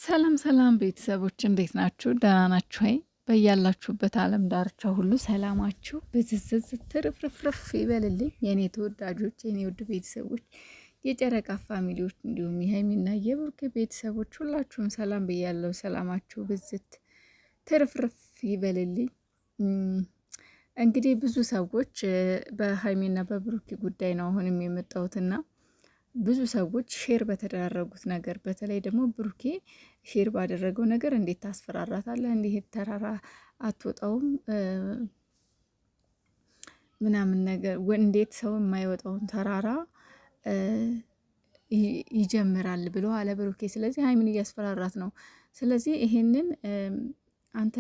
ሰላም ሰላም ቤተሰቦች እንዴት ናችሁ? ደህና ናችሁ ወይ? በያላችሁበት ዓለም ዳርቻ ሁሉ ሰላማችሁ ብዝዝዝ ትርፍርፍርፍ ይበልልኝ የኔ ተወዳጆች፣ የኔ ውድ ቤተሰቦች፣ የጨረቃ ፋሚሊዎች እንዲሁም የሀይሚና የብሩክ ቤተሰቦች ሁላችሁም ሰላም ብያለሁ። ሰላማችሁ ብዝት ትርፍርፍ ይበልልኝ። እንግዲህ ብዙ ሰዎች በሀይሚና በብሩክ ጉዳይ ነው አሁንም የመጣሁትና ብዙ ሰዎች ሼር በተደራረጉት ነገር በተለይ ደግሞ ብሩኬ ሼር ባደረገው ነገር እንዴት ታስፈራራታለህ? እንዲህ ተራራ አትወጣውም ምናምን ነገር እንዴት ሰው የማይወጣውን ተራራ ይጀምራል ብሎ አለ ብሩኬ። ስለዚህ ሀይሚን እያስፈራራት ነው። ስለዚህ ይሄንን አንተ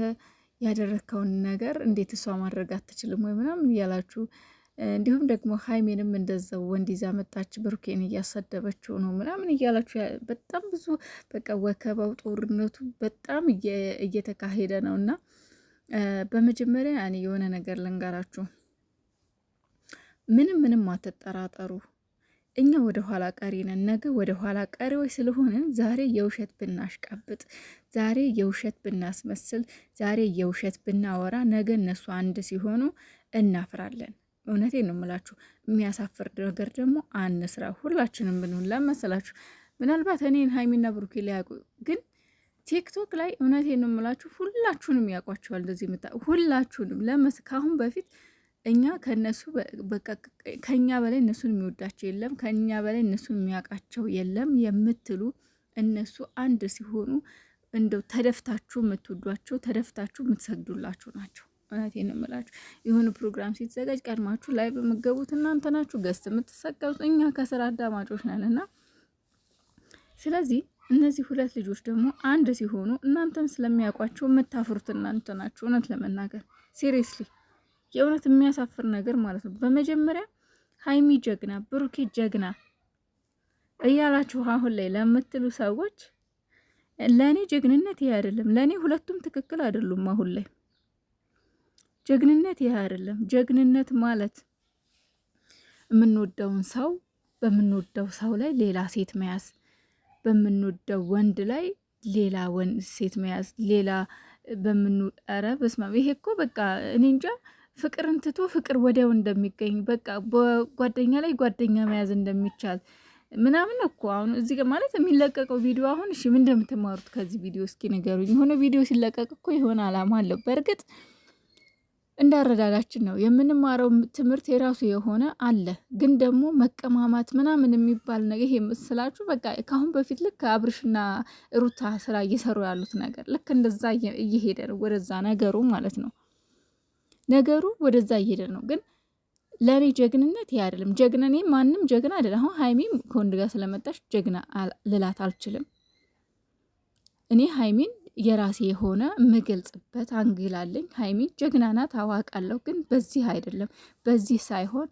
ያደረግከውን ነገር እንዴት እሷ ማድረግ አትችልም ወይ ምናምን እያላችሁ እንዲሁም ደግሞ ሀይሜንም እንደዛው ወንድ ይዛ መጣች ብሩኬን እያሰደበችው ነው ምናምን እያላችሁ በጣም ብዙ በቃ ወከባው ጦርነቱ በጣም እየተካሄደ ነው። እና በመጀመሪያ እኔ የሆነ ነገር ልንገራችሁ፣ ምንም አትጠራጠሩ። እኛ ወደ ኋላ ቀሪ ነን። ነገ ወደ ኋላ ቀሪዎች ስለሆንን ዛሬ የውሸት ብናሽቃብጥ፣ ዛሬ የውሸት ብናስመስል፣ ዛሬ የውሸት ብናወራ ነገ እነሱ አንድ ሲሆኑ እናፍራለን። እውነቴን ነው የምላችሁ። የሚያሳፍር ነገር ደግሞ አንስራ። ሁላችንም ብንሆን ለመሰላችሁ ምናልባት እኔን ሀይሚና ብሩኬ ሊያውቁ ግን ቲክቶክ ላይ እውነቴን ነው የምላችሁ ሁላችሁንም ያውቋቸዋል። እንደዚህ ሁላችሁንም ከአሁን በፊት እኛ ከነሱ ከኛ በላይ እነሱን የሚወዳቸው የለም፣ ከኛ በላይ እነሱን የሚያውቃቸው የለም የምትሉ እነሱ አንድ ሲሆኑ እንደው ተደፍታችሁ የምትወዷቸው ተደፍታችሁ የምትሰግዱላቸው ናቸው። እውነቴን ነው የምላችሁ። የሆነ ፕሮግራም ሲዘጋጅ ቀድማችሁ ላይ በምገቡት እናንተ ናችሁ፣ ገስት የምትሰቀሉት እኛ ከስራ አዳማጮች ነን። እና ስለዚህ እነዚህ ሁለት ልጆች ደግሞ አንድ ሲሆኑ እናንተን ስለሚያውቋቸው የምታፍሩት እናንተ ናችሁ። እውነት ለመናገር ሲሪየስሊ የእውነት የሚያሳፍር ነገር ማለት ነው። በመጀመሪያ ሀይሚ ጀግና፣ ብሩኬ ጀግና እያላችሁ አሁን ላይ ለምትሉ ሰዎች ለእኔ ጀግንነት ይሄ አይደለም። ለእኔ ሁለቱም ትክክል አይደሉም። አሁን ላይ ጀግንነት ይሄ አይደለም። ጀግንነት ማለት የምንወደውን ሰው በምንወደው ሰው ላይ ሌላ ሴት መያዝ፣ በምንወደው ወንድ ላይ ሌላ ሴት መያዝ፣ ሌላ ኧረ በስመ አብ። ይሄ እኮ በቃ እኔ እንጃ ፍቅርን ትቶ ፍቅር ወዲያው እንደሚገኝ በቃ በጓደኛ ላይ ጓደኛ መያዝ እንደሚቻል ምናምን እኮ አሁን እዚህ ጋር ማለት የሚለቀቀው ቪዲዮ አሁን እሺ ምን እንደምትማሩት ከዚህ ቪዲዮ እስኪ ንገሩኝ። የሆነ ቪዲዮ ሲለቀቅ እኮ የሆነ አላማ አለው። በእርግጥ እንዳረዳዳችን ነው የምንማረው ትምህርት የራሱ የሆነ አለ። ግን ደግሞ መቀማማት ምናምን የሚባል ነገር ይሄ ምስላችሁ በቃ ከአሁን በፊት ልክ አብርሽና ሩታ ስራ እየሰሩ ያሉት ነገር ልክ እንደዛ እየሄደ ነው ወደዛ ነገሩ ማለት ነው። ነገሩ ወደዛ እየሄደ ነው። ግን ለእኔ ጀግንነት ይሄ አይደለም። ጀግና እኔ ማንም ጀግና አይደለም። አሁን ሀይሚም ከወንድ ጋር ስለመጣች ጀግና ልላት አልችልም። እኔ ሀይሚን የራሴ የሆነ የምገልጽበት አንግል አለኝ። ሀይሚ ጀግና ናት አዋቃለሁ። ግን በዚህ አይደለም። በዚህ ሳይሆን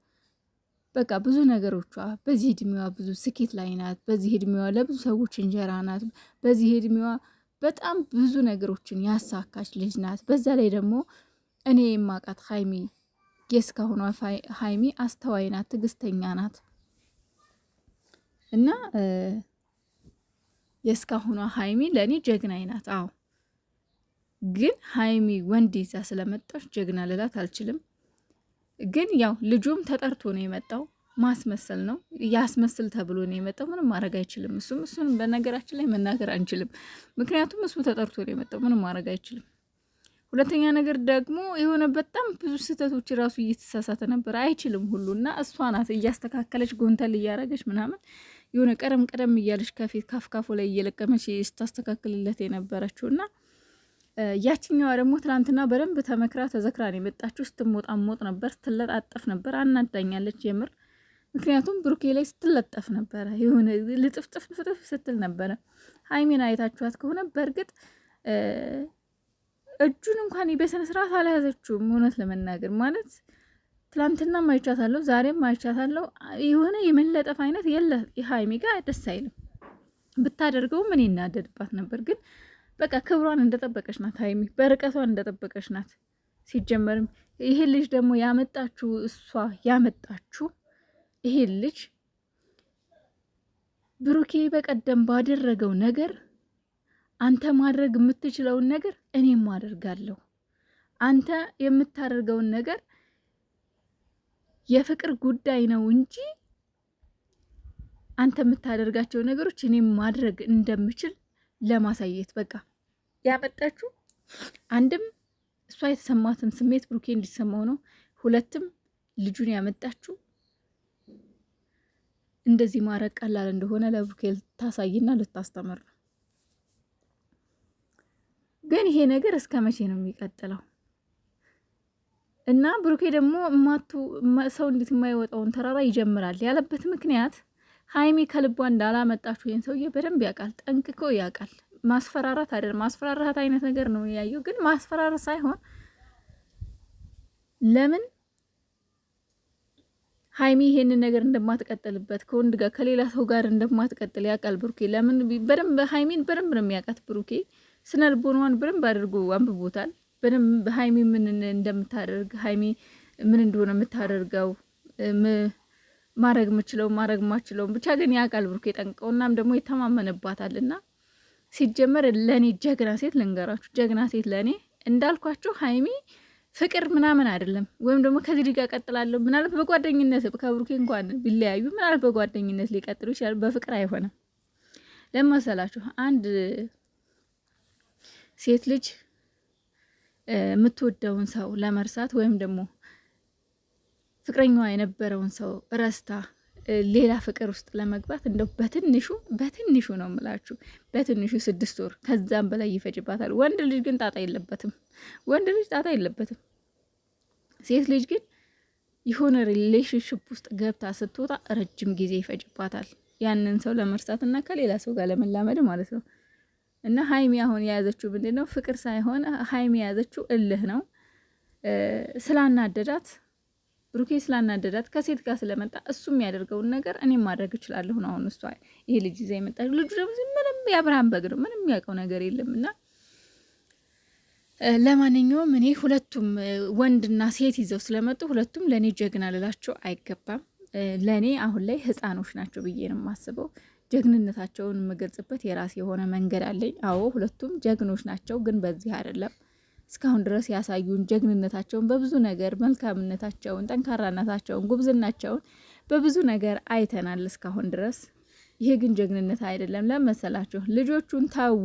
በቃ ብዙ ነገሮቿ በዚህ እድሜዋ ብዙ ስኬት ላይ ናት። በዚህ እድሜዋ ለብዙ ሰዎች እንጀራ ናት። በዚህ እድሜዋ በጣም ብዙ ነገሮችን ያሳካች ልጅ ናት። በዛ ላይ ደግሞ እኔ የማውቃት ሀይሚ የእስካሁኗ ሀይሚ አስተዋይ ናት፣ ትዕግስተኛ ናት እና የእስካሁኗ ሀይሚ ለእኔ ጀግናይ ናት። አዎ ግን ሀይሚ ወንድ ይዛ ስለመጣች ጀግና ልላት አልችልም። ግን ያው ልጁም ተጠርቶ ነው የመጣው፣ ማስመሰል ነው ያስመስል ተብሎ ነው የመጣው። ምንም ማድረግ አይችልም። እሱን በነገራችን ላይ መናገር አንችልም። ምክንያቱም እሱ ተጠርቶ ነው የመጣው፣ ምንም ማድረግ አይችልም። ሁለተኛ ነገር ደግሞ የሆነ በጣም ብዙ ስህተቶች ራሱ እየተሳሳተ ነበር፣ አይችልም ሁሉ እና እሷ ናት እያስተካከለች ጎንተል እያረገች ምናምን የሆነ ቀደም እያለች ከፊት ካፍካፎ ላይ እየለቀመች ስታስተካክልለት የነበረችው እና ያችኛዋ ደግሞ ትናንትና በደንብ ተመክራ ተዘክራን የመጣችው ስትሞጣሞጥ ነበር፣ ስትለጣጠፍ ነበር። አናዳኛለች የምር። ምክንያቱም ብሩኬ ላይ ስትለጠፍ ነበረ፣ የሆነ ልጥፍጥፍ ስትል ነበረ። ሀይሜን አይታችኋት ከሆነ በእርግጥ እጁን እንኳን በስነ ስርዓት አልያዘችውም። እውነት ለመናገር ማለት ትላንትና ማይቻታለሁ፣ ዛሬም ማይቻታለሁ። የሆነ የመለጠፍ አይነት የለ። ሀይሚ ጋር ደስ አይልም። ብታደርገው ምን ይናደድባት ነበር። ግን በቃ ክብሯን እንደጠበቀች ናት ሀይሚ፣ በርቀቷን እንደጠበቀች ናት። ሲጀመርም ይሄ ልጅ ደግሞ ያመጣችሁ እሷ ያመጣችሁ ይሄ ልጅ ብሩኬ በቀደም ባደረገው ነገር አንተ ማድረግ የምትችለውን ነገር እኔም አደርጋለሁ። አንተ የምታደርገውን ነገር የፍቅር ጉዳይ ነው እንጂ አንተ የምታደርጋቸው ነገሮች እኔም ማድረግ እንደምችል ለማሳየት በቃ ያመጣችሁ። አንድም እሷ የተሰማትን ስሜት ብሩኬ እንዲሰማው ነው። ሁለትም ልጁን ያመጣችሁ እንደዚህ ማድረግ ቀላል እንደሆነ ለብሩኬ ልታሳይና ልታስተምር ነው። ግን ይሄ ነገር እስከ መቼ ነው የሚቀጥለው? እና ብሩኬ ደግሞ ሰው እንዴት የማይወጣውን ተራራ ይጀምራል ያለበት ምክንያት ሀይሚ ከልቧ እንዳላመጣችሁ ይህን ሰውዬ በደንብ ያውቃል፣ ጠንቅቆ ያውቃል። ማስፈራራት አይደለም፣ ማስፈራራት አይነት ነገር ነው ያየው። ግን ማስፈራራት ሳይሆን ለምን ሀይሚ ይሄንን ነገር እንደማትቀጥልበት ከወንድ ጋር ከሌላ ሰው ጋር እንደማትቀጥል ያውቃል ብሩኬ። ለምን በደንብ ሀይሚን በደንብ ነው የሚያውቃት ብሩኬ። ስነ ልቦናዋን በደንብ አድርጎ አንብቦታል። በደንብ ሀይሚ ምን እንደምታደርግ ሀይሚ ምን እንደሆነ የምታደርገው ማድረግ የምችለው ማድረግ ማችለው ብቻ ግን ያውቃል ብሩኬ ጠንቀው። እናም ደግሞ ይተማመንባታል። እና ሲጀመር ለእኔ ጀግና ሴት ልንገራችሁ፣ ጀግና ሴት ለእኔ እንዳልኳችሁ ሀይሚ ፍቅር ምናምን አይደለም። ወይም ደግሞ ከዚህ ልጅ ቀጥላለሁ ምናልባት በጓደኝነት ከብሩኬ እንኳን ቢለያዩ ምናልባት በጓደኝነት ሊቀጥሉ ይችላል። በፍቅር አይሆንም። ለመሰላችሁ አንድ ሴት ልጅ የምትወደውን ሰው ለመርሳት ወይም ደግሞ ፍቅረኛዋ የነበረውን ሰው ረስታ ሌላ ፍቅር ውስጥ ለመግባት እንደው በትንሹ ነው የምላችሁ፣ በትንሹ 6 ወር ከዛም በላይ ይፈጅባታል። ወንድ ልጅ ግን ጣጣ የለበትም። ወንድ ልጅ ጣጣ የለበትም። ሴት ልጅ ግን የሆነ ሪሌሽንሽፕ ውስጥ ገብታ ስትወጣ ረጅም ጊዜ ይፈጅባታል ያንን ሰው ለመርሳት እና ከሌላ ሰው ጋር ለመላመድ ማለት ነው። እና ሀይሚ አሁን የያዘችው ምንድን ነው? ፍቅር ሳይሆን ሀይሚ የያዘችው እልህ ነው። ስላናደዳት ብሩኬ ስላናደዳት ከሴት ጋር ስለመጣ እሱ የሚያደርገውን ነገር እኔም ማድረግ እችላለሁ ነው። አሁን እሷ ይሄ ልጅ ይዛ የመጣች ልጁ ደግሞ ምንም የአብርሃም በግ ነው፣ ምንም የሚያውቀው ነገር የለም። እና ለማንኛውም እኔ ሁለቱም ወንድና ሴት ይዘው ስለመጡ ሁለቱም ለእኔ ጀግና ልላቸው አይገባም። ለእኔ አሁን ላይ ህፃኖች ናቸው ብዬ ነው የማስበው። ጀግንነታቸውን የምገልጽበት የራሴ የሆነ መንገድ አለኝ። አዎ ሁለቱም ጀግኖች ናቸው፣ ግን በዚህ አይደለም። እስካሁን ድረስ ያሳዩን ጀግንነታቸውን በብዙ ነገር፣ መልካምነታቸውን፣ ጠንካራነታቸውን፣ ጉብዝናቸውን በብዙ ነገር አይተናል እስካሁን ድረስ። ይሄ ግን ጀግንነት አይደለም። ለመሰላችሁ ልጆቹን ታዉ፣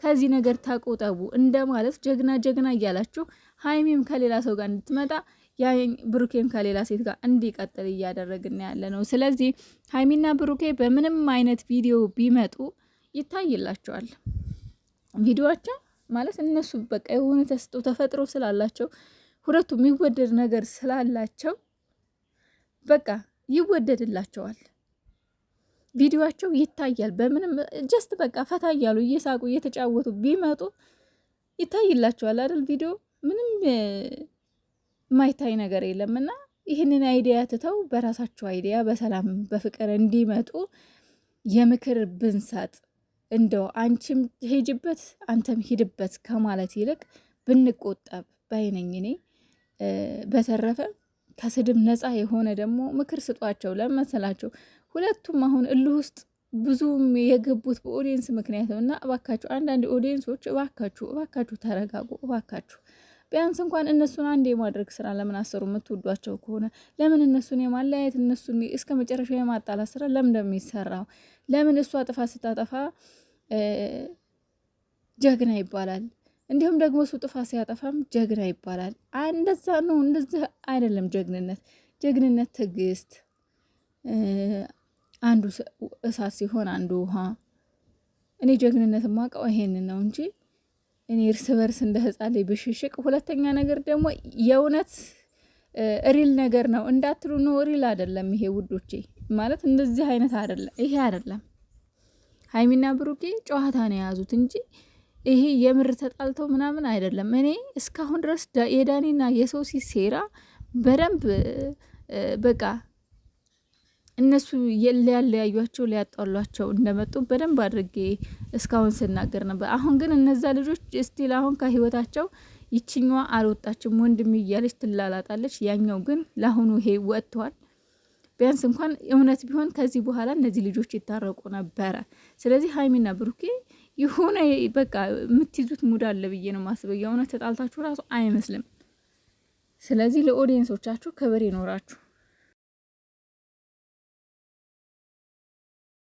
ከዚህ ነገር ተቆጠቡ እንደማለት ጀግና እያላችሁ ሀይሚም ከሌላ ሰው ጋር እንድትመጣ ብሩኬም ከሌላ ሴት ጋር እንዲቀጥል እያደረግን ያለ ነው። ስለዚህ ሀይሚና ብሩኬ በምንም አይነት ቪዲዮ ቢመጡ ይታይላቸዋል። ቪዲዮቸው ማለት እነሱ በቃ የሆነ ተፈጥሮ ስላላቸው ሁለቱ የሚወደድ ነገር ስላላቸው በቃ ይወደድላቸዋል። ቪዲዮቸው ይታያል። በምንም ጀስት በቃ ፈታ እያሉ እየሳቁ እየተጫወቱ ቢመጡ ይታይላቸዋል አይደል? ቪዲዮ ምንም የማይታይ ነገር የለም። እና ይህንን አይዲያ ትተው በራሳቸው አይዲያ በሰላም በፍቅር እንዲመጡ የምክር ብንሰጥ እንደው አንቺም ሄጅበት አንተም ሂድበት ከማለት ይልቅ ብንቆጠብ ባይነኝ እኔ። በተረፈ ከስድብ ነፃ የሆነ ደግሞ ምክር ስጧቸው። ለመሰላቸው ሁለቱም አሁን እልህ ውስጥ ብዙም የገቡት በኦዲየንስ ምክንያት ነው። እና እባካችሁ አንዳንድ ኦዲየንሶች እባካችሁ ተረጋጉ። እባካችሁ ቢያንስ እንኳን እነሱን አንድ የማድረግ ስራ ለምን አሰሩ? የምትወዷቸው ከሆነ ለምን እነሱን የማለያየት እነሱን እስከ መጨረሻ የማጣላት ስራ ለምን እንደሚሰራው? ለምን እሷ ጥፋት ስታጠፋ ጀግና ይባላል፣ እንዲሁም ደግሞ እሱ ጥፋት ሲያጠፋም ጀግና ይባላል? እንደዛ ነው። እንደዚህ አይደለም ጀግንነት ትዕግስት፣ አንዱ እሳት ሲሆን አንዱ ውሃ። እኔ ጀግንነት የማውቀው ይሄንን ነው እንጂ እኔ እርስ በርስ እንደ ህፃን ላይ ብሽሽቅ። ሁለተኛ ነገር ደግሞ የእውነት ሪል ነገር ነው እንዳትሉ ነው። ሪል አይደለም ይሄ ውዶቼ፣ ማለት እንደዚህ አይነት አይደለም፣ ይሄ አይደለም። ሀይሚና ብሩኬ ጨዋታ ነው የያዙት እንጂ ይሄ የምር ተጣልተው ምናምን አይደለም። እኔ እስካሁን ድረስ የዳኒና የሶሲ ሴራ በደንብ በቃ እነሱ ሊያለያዩቸው ሊያጣሏቸው እንደመጡ በደንብ አድርጌ እስካሁን ስናገር ነበር። አሁን ግን እነዛ ልጆች ስቲል አሁን ከህይወታቸው ይችኛዋ አልወጣችም፣ ወንድም እያለች ትላላጣለች። ያኛው ግን ለአሁኑ ይሄ ወጥቷል። ቢያንስ እንኳን እውነት ቢሆን ከዚህ በኋላ እነዚህ ልጆች ይታረቁ ነበረ። ስለዚህ ሀይሚና ብሩኬ የሆነ በቃ የምትይዙት ሙድ አለ ብዬ ነው ማስበው። የሆነ ተጣልታችሁ ራሱ አይመስልም። ስለዚህ ለኦዲየንሶቻችሁ ክብር ይኖራችሁ።